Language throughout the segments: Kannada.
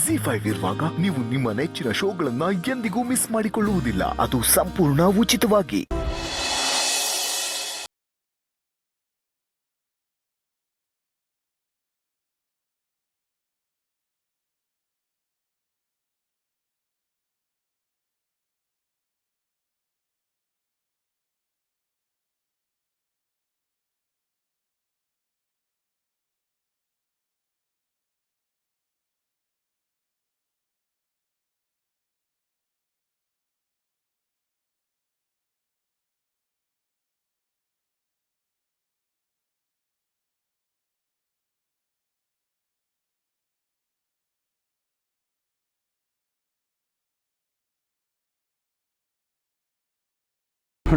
ZEE5 ಇರುವಾಗ ನೀವು ನಿಮ್ಮ ನೆಚ್ಚಿನ ಶೋಗಳನ್ನ ಎಂದಿಗೂ ಮಿಸ್ ಮಾಡಿಕೊಳ್ಳುವುದಿಲ್ಲ. ಅದು ಸಂಪೂರ್ಣ ಉಚಿತವಾಗಿ.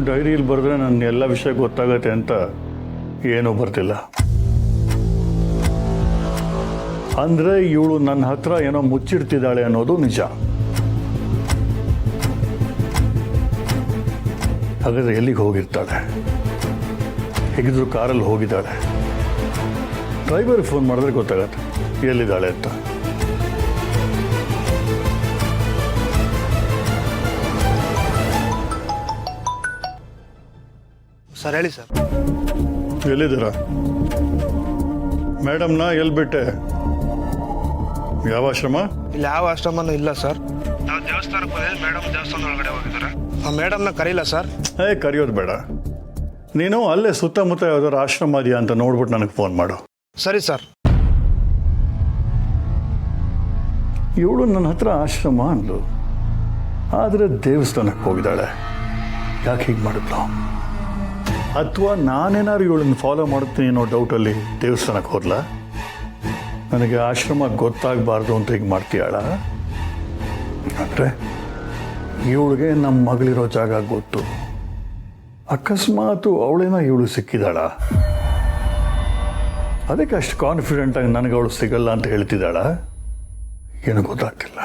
ಡೈರಿಯಲ್ಲಿ ಬರೆದ್ರೆ ನನ್ನ ಎಲ್ಲ ವಿಷಯ ಗೊತ್ತಾಗತ್ತೆ ಅಂತ ಏನೂ ಬರ್ತಿಲ್ಲ. ಅಂದರೆ ಇವಳು ನನ್ನ ಹತ್ರ ಏನೋ ಮುಚ್ಚಿಡ್ತಿದ್ದಾಳೆ ಅನ್ನೋದು ನಿಜ. ಹಾಗಾದರೆ ಎಲ್ಲಿಗೆ ಹೋಗಿರ್ತಾಳೆ? ಹೇಗಿದ್ರು ಕಾರಲ್ಲಿ ಹೋಗಿದ್ದಾಳೆ. ಡ್ರೈವರ್ಗೆ ಫೋನ್ ಮಾಡಿದ್ರೆ ಗೊತ್ತಾಗತ್ತೆ ಎಲ್ಲಿದ್ದಾಳೆ ಅಂತ. ಸರ್ ಹೇಳಿ ಸರ್. ಎಲ್ಲಿದ್ದೀರ? ಮೇಡಮ್ನ ಎಲ್ಲಿ ಬಿಟ್ಟೆ? ಯಾವ ಆಶ್ರಮ? ಇಲ್ಲಿ ಯಾವ ಆಶ್ರಮನೂ ಇಲ್ಲ ಸರ್. ನಾವು ದೇವಸ್ಥಾನಕ್ಕೆ ಹೋದ್ರೆ ಮೇಡಮ್ ದೇವಸ್ಥಾನ ಒಳಗಡೆ ಹೋಗಿದ್ದಾರೆ. ಆ ಮೇಡಮ್ನ ಕರೀಲ್ಲ ಸರ್. ಕರೆಯೋದು ಬೇಡ. ನೀನು ಅಲ್ಲೇ ಸುತ್ತಮುತ್ತ ಯಾವ್ದಾದ್ರು ಆಶ್ರಮ ಇದೆಯಾ ಅಂತ ನೋಡ್ಬಿಟ್ಟು ನನಗೆ ಫೋನ್ ಮಾಡು. ಸರಿ ಸರ್. ಇವಳು ನನ್ನ ಹತ್ರ ಆಶ್ರಮ ಅಂದ್ಲು, ಆದರೆ ದೇವಸ್ಥಾನಕ್ಕೆ ಹೋಗಿದ್ದಾಳೆ. ಯಾಕೆ ಹೀಗೆ ಮಾಡಿದ್ಲು? ಅಥವಾ ನಾನೇನಾದ್ರು ಇವಳನ್ನು ಫಾಲೋ ಮಾಡುತ್ತೀನಿ ಅನ್ನೋ ಡೌಟಲ್ಲಿ ದೇವಸ್ಥಾನಕ್ಕೆ ಹೋದ್ಲ? ನನಗೆ ಆಶ್ರಮ ಗೊತ್ತಾಗಬಾರ್ದು ಅಂತ ಹೀಗೆ ಮಾಡ್ತೀಯಾಳ? ಅಂದರೆ ಇವಳಿಗೆ ನಮ್ಮ ಮಗಳಿರೋ ಜಾಗ ಗೊತ್ತು. ಅಕಸ್ಮಾತು ಅವಳೇನ ಇವಳು ಸಿಕ್ಕಿದಾಳ, ಅದಕ್ಕೆ ಅಷ್ಟು ಕಾನ್ಫಿಡೆಂಟಾಗಿ ನನಗೆ ಅವಳು ಸಿಗಲ್ಲ ಅಂತ ಹೇಳ್ತಿದ್ದಾಳ? ಏನೂ ಗೊತ್ತಾಗ್ತಿಲ್ಲ.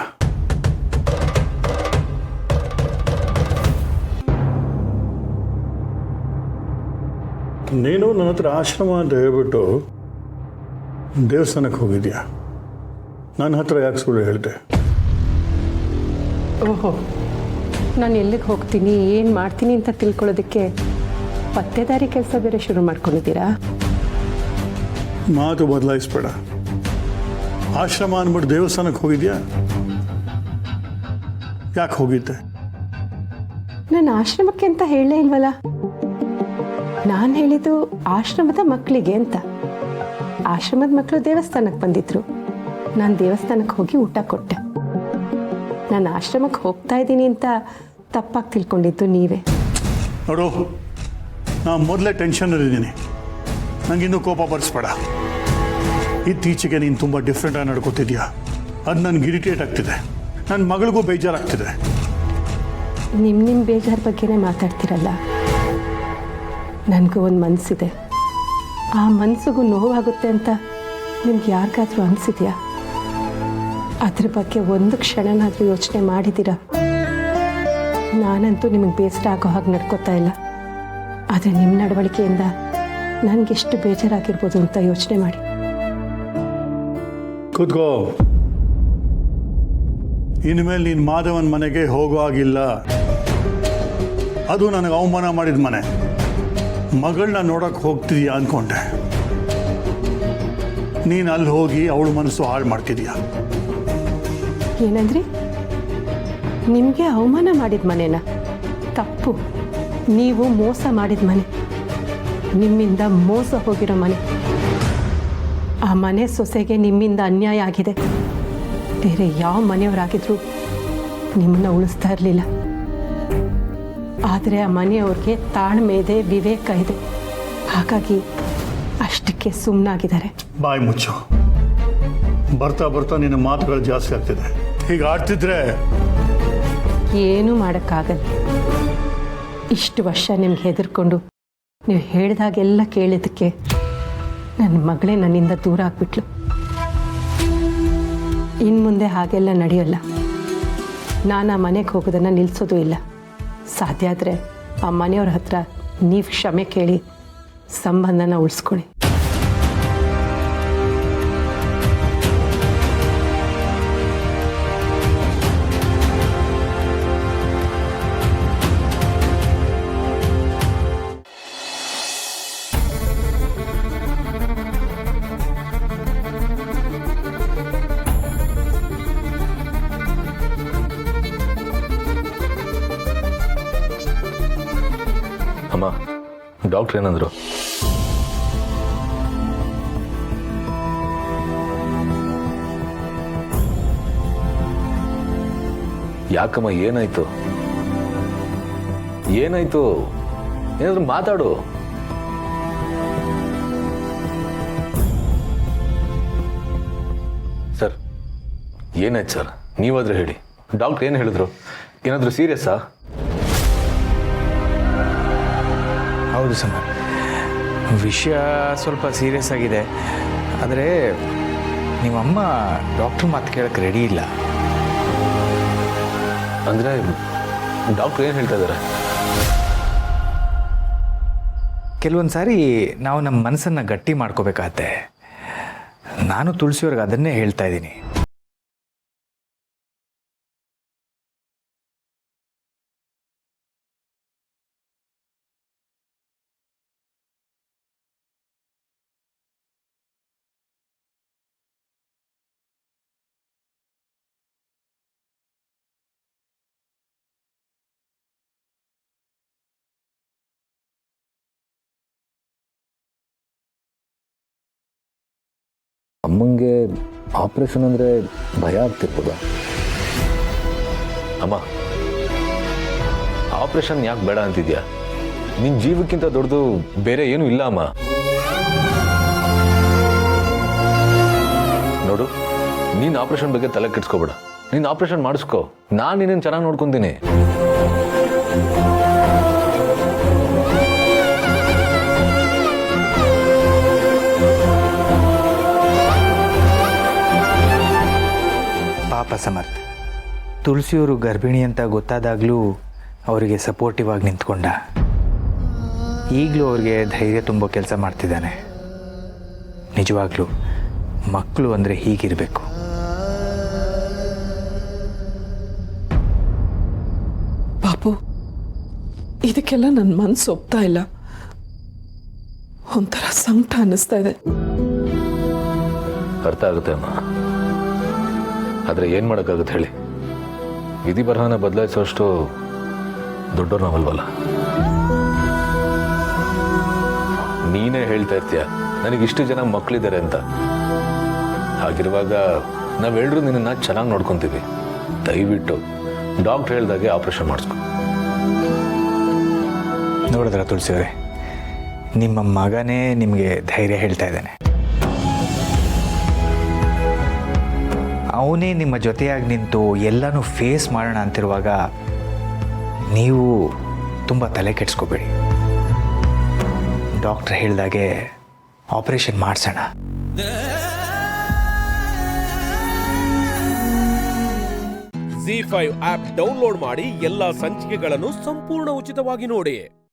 ನೀನು ನನ್ನ ಹತ್ರ ಆಶ್ರಮ ಅಂತ ಹೇಳ್ಬಿಟ್ಟು ದೇವಸ್ಥಾನಕ್ಕೆ ಹೋಗಿದ್ಯಾ. ನನ್ನ ಹತ್ರ ಯಾಕೆ ಸುಳ್ಳು ಹೇಳಿದೆ? ಓಹೋ, ನಾನು ಎಲ್ಲಿಗೆ ಹೋಗ್ತೀನಿ, ಏನು ಮಾಡ್ತೀನಿ ಅಂತ ತಿಳ್ಕೊಳ್ಳೋದಕ್ಕೆ ಪತ್ತೆದಾರಿ ಕೆಲಸ ಬೇರೆ ಶುರು ಮಾಡ್ಕೊಂಡಿದ್ದೀರಾ? ಮಾತು ಬದಲಾಯಿಸ್ಬೇಡ. ಆಶ್ರಮ ಅಂದ್ಬಿಟ್ಟು ದೇವಸ್ಥಾನಕ್ಕೆ ಹೋಗಿದ್ಯಾ? ಯಾಕೆ ಹೋಗಿದ್ದೆ? ನಾನು ಆಶ್ರಮಕ್ಕೆ ಅಂತ ಹೇಳಲೇ ಇಲ್ವಲ್ಲ. ನಾನು ಹೇಳಿದ್ದು ಆಶ್ರಮದ ಮಕ್ಕಳಿಗೆ ಅಂತ. ಆಶ್ರಮದ ಮಕ್ಕಳು ದೇವಸ್ಥಾನಕ್ಕೆ ಬಂದಿದ್ರು, ನಾನು ದೇವಸ್ಥಾನಕ್ಕೆ ಹೋಗಿ ಊಟ ಕೊಟ್ಟೆ. ನಾನು ಆಶ್ರಮಕ್ಕೆ ಹೋಗ್ತಾ ಇದ್ದೀನಿ ಅಂತ ತಪ್ಪಾಗಿ ತಿಳ್ಕೊಂಡಿದ್ದು ನೀವೇ. ನೋಡು, ನಾನು ಮೊದಲೇ ಟೆನ್ಷನಲ್ಲಿದ್ದೀನಿ. ನನಗಿನ್ನೂ ಕೋಪ ಬರ್ಸ್ಬೇಡ. ಇತ್ತೀಚೆಗೆ ನೀನು ತುಂಬ ಡಿಫ್ರೆಂಟಾಗಿ ನಡ್ಕೋತಿದ್ಯಾ. ಅದು ನನಗೆ ಇರಿಟೇಟ್ ಆಗ್ತಿದೆ. ನನ್ನ ಮಗಳಿಗೂ ಬೇಜಾರಾಗ್ತಿದೆ. ನಿಮ್ಮ ಬೇಜಾರ ಬಗ್ಗೆನೇ ಮಾತಾಡ್ತಿರಲ್ಲ. ನನಗೂ ಒಂದು ಮನಸ್ಸಿದೆ. ಆ ಮನಸ್ಸಿಗೂ ನೋವಾಗುತ್ತೆ ಅಂತ ನಿಮ್ಗೆ ಯಾರಿಗಾದ್ರೂ ಅನಿಸಿದ್ಯಾ? ಅದ್ರ ಬಗ್ಗೆ ಒಂದು ಕ್ಷಣನಾದರೂ ಯೋಚನೆ ಮಾಡಿದ್ದೀರಾ? ನಾನಂತೂ ನಿಮಗೆ ಬೇಸರ ಆಗೋ ಹಾಗೆ ನಡ್ಕೋತಾ ಇಲ್ಲ. ಆದರೆ ನಿಮ್ಮ ನಡವಳಿಕೆಯಿಂದ ನನಗೆಷ್ಟು ಬೇಜಾರಾಗಿರ್ಬೋದು ಅಂತ ಯೋಚನೆ ಮಾಡಿ. ಕೂತ್ಕೋ. ಇನ್ಮೇಲೆ ನೀನು ಮಾಧವನ ಮನೆಗೆ ಹೋಗೋ ಆಗಿಲ್ಲ. ಅದು ನನಗೆ ಅವಮಾನ ಮಾಡಿದ ಮನೆ. ಮಗಳನ್ನ ನೋಡೋಕೆ ಹೋಗ್ತಿದ್ಯಾ ಅಂದ್ಕೊಂಡೆ. ನೀನು ಅಲ್ಲಿ ಹೋಗಿ ಅವಳ ಮನಸ್ಸು ಹಾಳು ಮಾಡ್ತಿದ್ಯಾ. ಏನಂದ್ರಿ? ನಿಮಗೆ ಅವಮಾನ ಮಾಡಿದ ಮನೆನಾ? ತಪ್ಪು. ನೀವು ಮೋಸ ಮಾಡಿದ ಮನೆ, ನಿಮ್ಮಿಂದ ಮೋಸ ಹೋಗಿರೋ ಮನೆ. ಆ ಮನೆ ಸೊಸೆಗೆ ನಿಮ್ಮಿಂದ ಅನ್ಯಾಯ ಆಗಿದೆ. ಬೇರೆ ಯಾವ ಮನೆಯವರಾಗಿದ್ರು ನಿಮ್ಮನ್ನ ಉಳಿಸ್ತಾ ಇರಲಿಲ್ಲ. ಆದರೆ ಆ ಮನೆಯವ್ರಿಗೆ ತಾಳ್ಮೆ ಇದೆ, ವಿವೇಕ ಇದೆ. ಹಾಗಾಗಿ ಅಷ್ಟಕ್ಕೆ ಸುಮ್ಮನಾಗಿದ್ದಾರೆ. ಬಾಯ್ ಮುಚ್ಚು. ಬರ್ತಾ ಬರ್ತಾ ನಿನ್ನ ಮಾತುಗಳು ಜಾಸ್ತಿ ಆಗ್ತಿದೆ. ಹೀಗೆ ಆಡ್ತಿದ್ರೆ ಏನೂ ಮಾಡೋಕ್ಕಾಗಲ್ಲ. ಇಷ್ಟು ವರ್ಷ ನಿಮ್ಗೆ ಹೆದರ್ಕೊಂಡು ನೀವು ಹೇಳಿದಾಗೆಲ್ಲ ಕೇಳಿದ್ದಕ್ಕೆ ನನ್ನ ಮಗಳೇ ನನ್ನಿಂದ ದೂರ ಆಗ್ಬಿಟ್ಲು. ಇನ್ನು ಮುಂದೆ ಹಾಗೆಲ್ಲ ನಡೆಯೋಲ್ಲ. ನಾನು ಆ ಮನೆಗೆ ಹೋಗೋದನ್ನು ನಿಲ್ಲಿಸೋದು ಇಲ್ಲ. ಸಾಧ್ಯ ಆದರೆ ಆ ಮನೆಯವ್ರ ಹತ್ರ ನೀವು ಕ್ಷಮೆ ಕೇಳಿ ಸಂಬಂಧನ ಉಳಿಸ್ಕೊಳ್ಳಿ. ಡಾಕ್ಟ್ರ್ ಏನಂದ್ರು? ಯಾಕಮ್ಮ, ಏನಾಯ್ತು? ಏನಾಯ್ತು? ಏನಾದ್ರು ಮಾತಾಡು. ಸರ್, ಏನಾಯ್ತು ಸರ್? ನೀವಾದ್ರೂ ಹೇಳಿ. ಡಾಕ್ಟ್ರ್ ಏನು ಹೇಳಿದ್ರು? ಏನಾದರೂ ಸೀರಿಯಸ್ಸಾ? ಹೌದು ಸಮ, ವಿಷಯ ಸ್ವಲ್ಪ ಸೀರಿಯಸ್ ಆಗಿದೆ. ಆದರೆ ನಿಮ್ಮಮ್ಮ ಡಾಕ್ಟ್ರ್ ಮಾತು ಕೇಳಕ್ಕೆ ರೆಡಿ ಇಲ್ಲ. ಅಂದರೆ ಡಾಕ್ಟ್ರ್ ಏನು ಹೇಳ್ತಾ ಇದ್ದಾರೆ? ಕೆಲವೊಂದು ಸಾರಿ ನಾವು ನಮ್ಮ ಮನಸ್ಸನ್ನು ಗಟ್ಟಿ ಮಾಡ್ಕೋಬೇಕಾಗತ್ತೆ. ನಾನು ತುಳಸಿಯವ್ರಿಗೆ ಅದನ್ನೇ ಹೇಳ್ತಾ ಇದ್ದೀನಿ. ಅಮ್ಮಂಗೆ ಆಪ್ರೇಷನ್ ಅಂದರೆ ಭಯ ಆಗ್ತಿರ್ಬೋದ? ಅಮ್ಮ, ಆಪ್ರೇಷನ್ ಯಾಕೆ ಬೇಡ ಅಂತಿದ್ಯಾ? ನಿನ್ನ ಜೀವಕ್ಕಿಂತ ದೊಡ್ಡದು ಬೇರೆ ಏನೂ ಇಲ್ಲ ಅಮ್ಮ. ನೋಡು, ನೀನು ಆಪ್ರೇಷನ್ ಬಗ್ಗೆ ತಲೆ ಕೆಡಿಸ್ಕೋಬೇಡ. ನೀನು ಆಪ್ರೇಷನ್ ಮಾಡಿಸ್ಕೋ, ನಾನು ನಿನ್ನನ್ನು ಚೆನ್ನಾಗಿ ನೋಡ್ಕೊತೀನಿ. ಪಾಪ ಸಮರ್ಥ, ತುಳಸಿಯವರು ಗರ್ಭಿಣಿ ಅಂತ ಗೊತ್ತಾದಾಗಲೂ ಅವರಿಗೆ ಸಪೋರ್ಟಿವ್ ಆಗಿ ನಿಂತ್ಕೊಂಡ. ಈಗಲೂ ಅವ್ರಿಗೆ ಧೈರ್ಯ ತುಂಬೋ ಕೆಲಸ ಮಾಡ್ತಿದ್ದಾನೆ. ನಿಜವಾಗ್ಲೂ ಮಕ್ಕಳು ಅಂದರೆ ಹೀಗಿರಬೇಕು. ಪಾಪು, ಇದಕ್ಕೆಲ್ಲ ನನ್ನ ಮನಸ್ಸು ಒಪ್ತಾ ಇಲ್ಲ. ಒಂಥರ ಸಂಕಟ ಅನ್ನಿಸ್ತಾ ಇದೆ. ಅರ್ಥ ಆಗುತ್ತೆ ಅಮ್ಮ, ಆದರೆ ಏನು ಮಾಡೋಕ್ಕಾಗುತ್ತೆ ಹೇಳಿ? ವಿಧಿ ಬರಹನ ಬದಲಾಯಿಸೋಷ್ಟು ದೊಡ್ಡವ್ರು ನಾವಲ್ವಲ್ಲ. ನೀನೇ ಹೇಳ್ತಾ ಇರ್ತೀಯ ನನಗಿಷ್ಟು ಜನ ಮಕ್ಕಳಿದ್ದಾರೆ ಅಂತ. ಹಾಗಿರುವಾಗ ನಾವೆಲ್ಲರೂ ನಿನ್ನನ್ನು ಚೆನ್ನಾಗಿ ನೋಡ್ಕೊತೀವಿ. ದಯವಿಟ್ಟು ಡಾಕ್ಟ್ರ್ ಹೇಳ್ದಾಗೆ ಆಪ್ರೇಷನ್ ಮಾಡಿಸ್ಕೊ. ನೋಡಿದ್ರ ತುಳಸಿಯವರೇ, ನಿಮ್ಮ ಮಗನೇ ನಿಮಗೆ ಧೈರ್ಯ ಹೇಳ್ತಾ ಇದ್ದಾನೆ. ಅವನೇ ನಿಮ್ಮ ಜೊತೆಯಾಗಿ ನಿಂತು ಎಲ್ಲನೂ ಫೇಸ್ ಮಾಡೋಣ ಅಂತಿರುವಾಗ ನೀವು ತುಂಬ ತಲೆ ಕೆಡಿಸ್ಕೋಬೇಡಿ. ಡಾಕ್ಟ್ರ್ ಹೇಳ್ದಾಗೆ ಆಪರೇಷನ್ ಮಾಡಿಸೋಣ. ZEE5 ಆಪ್ ಡೌನ್ಲೋಡ್ ಮಾಡಿ ಎಲ್ಲಾ ಸಂಚಿಕೆಗಳನ್ನು ಸಂಪೂರ್ಣ ಉಚಿತವಾಗಿ ನೋಡಿ.